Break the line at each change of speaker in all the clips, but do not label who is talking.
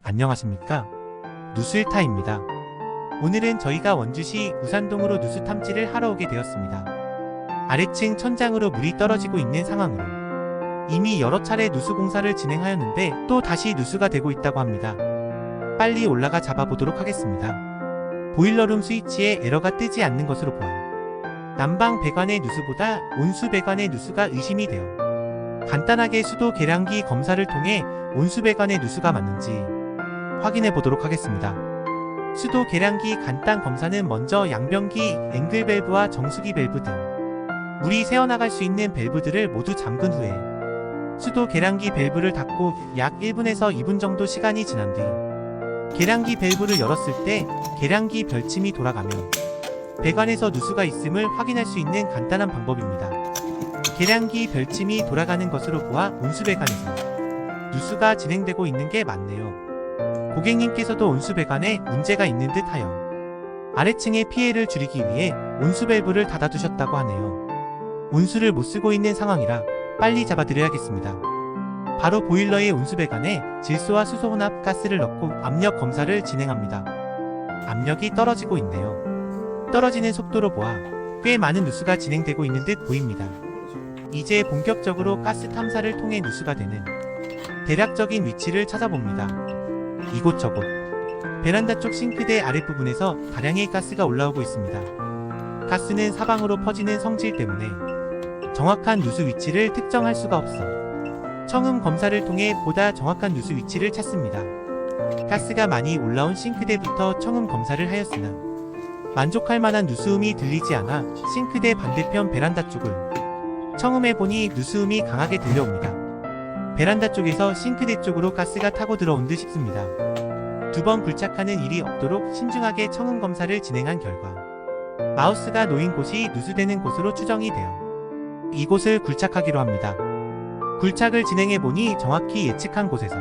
안녕하십니까? 누수일타입니다. 오늘은 저희가 원주시 우산동으로 누수 탐지를 하러 오게 되었습니다. 아래층 천장으로 물이 떨어지고 있는 상황으로 이미 여러 차례 누수 공사를 진행하였는데 또 다시 누수가 되고 있다고 합니다. 빨리 올라가 잡아보도록 하겠습니다. 보일러룸 스위치에 에러가 뜨지 않는 것으로 보아 난방 배관의 누수보다 온수 배관의 누수가 의심이 되어 간단하게 수도 계량기 검사를 통해 온수 배관의 누수가 맞는지 확인해 보도록 하겠습니다. 수도 계량기 간단 검사는 먼저 양변기, 앵글 밸브와 정수기 밸브 등 물이 새어나갈 수 있는 밸브들을 모두 잠근 후에 수도 계량기 밸브를 닫고 약 1분에서 2분 정도 시간이 지난 뒤 계량기 밸브를 열었을 때 계량기 별침이 돌아가며 배관에서 누수가 있음을 확인할 수 있는 간단한 방법입니다. 계량기 별침이 돌아가는 것으로 보아 온수배관에서 누수가 진행되고 있는 게 맞네요. 고객님께서도 온수배관에 문제가 있는 듯 하여 아래층의 피해를 줄이기 위해 온수 밸브를 닫아두셨다고 하네요. 온수를 못쓰고 있는 상황이라 빨리 잡아드려야겠습니다. 바로 보일러의 온수배관에 질소와 수소 혼합 가스를 넣고 압력 검사를 진행합니다. 압력이 떨어지고 있네요. 떨어지는 속도로 보아 꽤 많은 누수가 진행되고 있는 듯 보입니다. 이제 본격적으로 가스 탐사를 통해 누수가 되는 대략적인 위치를 찾아봅니다. 이곳저곳 베란다 쪽 싱크대 아랫부분에서 다량의 가스가 올라오고 있습니다. 가스는 사방으로 퍼지는 성질 때문에 정확한 누수 위치를 특정할 수가 없어 청음 검사를 통해 보다 정확한 누수 위치를 찾습니다. 가스가 많이 올라온 싱크대부터 청음 검사를 하였으나 만족할 만한 누수음이 들리지 않아 싱크대 반대편 베란다 쪽을 청음해보니 누수음이 강하게 들려옵니다. 베란다 쪽에서 싱크대 쪽으로 가스가 타고 들어온 듯 싶습니다. 두 번 굴착하는 일이 없도록 신중하게 청음 검사를 진행한 결과 마우스가 놓인 곳이 누수되는 곳으로 추정이 되어 이곳을 굴착하기로 합니다. 굴착을 진행해보니 정확히 예측한 곳에서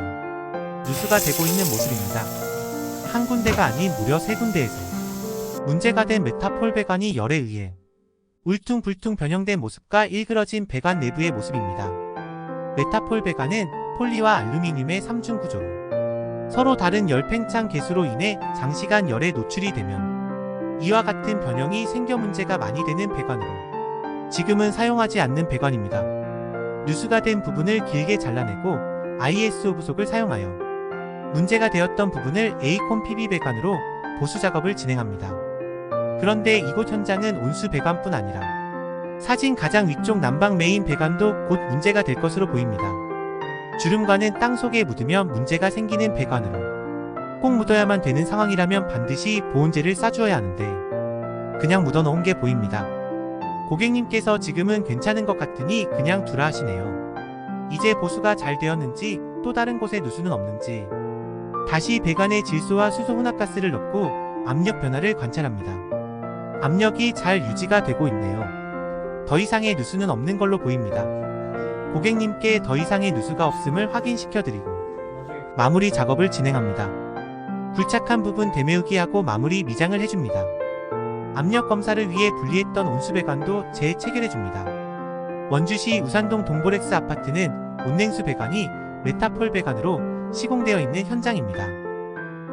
누수가 되고 있는 모습입니다. 한 군데가 아닌 무려 세 군데에서 문제가 된 메타폴 배관이 열에 의해 울퉁불퉁 변형된 모습과 일그러진 배관 내부의 모습입니다. 메타폴 배관은 폴리와 알루미늄의 3중 구조로 서로 다른 열 팽창 개수로 인해 장시간 열에 노출이 되면 이와 같은 변형이 생겨 문제가 많이 되는 배관으로 지금은 사용하지 않는 배관입니다. 누수가 된 부분을 길게 잘라내고 ISO 부속을 사용하여 문제가 되었던 부분을 에이콘 PB 배관으로 보수 작업을 진행합니다. 그런데 이곳 현장은 온수 배관뿐 아니라 사진 가장 위쪽 난방 메인 배관도 곧 문제가 될 것으로 보입니다. 주름과는 땅 속에 묻으면 문제가 생기는 배관으로 꼭 묻어야만 되는 상황이라면 반드시 보온제를 싸주어야 하는데 그냥 묻어놓은 게 보입니다. 고객님께서 지금은 괜찮은 것 같으니 그냥 두라 하시네요. 이제 보수가 잘 되었는지 또 다른 곳에 누수는 없는지 다시 배관에 질소와 수소 혼합가스를 넣고 압력 변화를 관찰합니다. 압력이 잘 유지가 되고 있네요. 더 이상의 누수는 없는 걸로 보입니다. 고객님께 더 이상의 누수가 없음을 확인시켜드리고 마무리 작업을 진행합니다. 굴착한 부분 대메우기하고 마무리 미장을 해줍니다. 압력 검사를 위해 분리했던 온수배관도 재체결해줍니다. 원주시 우산동 동보렉스 아파트는 온냉수 배관이 메타폴 배관으로 시공되어 있는 현장입니다.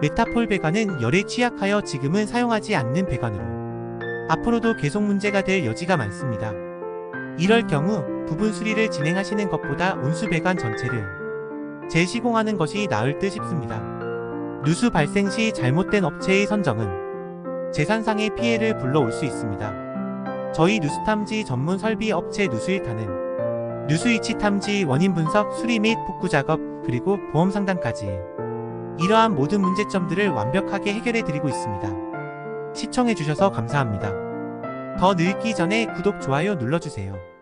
메타폴 배관은 열에 취약하여 지금은 사용하지 않는 배관으로 앞으로도 계속 문제가 될 여지가 많습니다. 이럴 경우 부분 수리를 진행하시는 것보다 온수 배관 전체를 재시공하는 것이 나을 듯 싶습니다. 누수 발생 시 잘못된 업체의 선정은 재산상의 피해를 불러올 수 있습니다. 저희 누수탐지 전문 설비 업체 누수일타는 누수위치 탐지, 원인 분석, 수리 및 복구 작업, 그리고 보험 상담까지 이러한 모든 문제점들을 완벽하게 해결해드리고 있습니다. 시청해주셔서 감사합니다. 더 늘기 전에 구독, 좋아요 눌러주세요.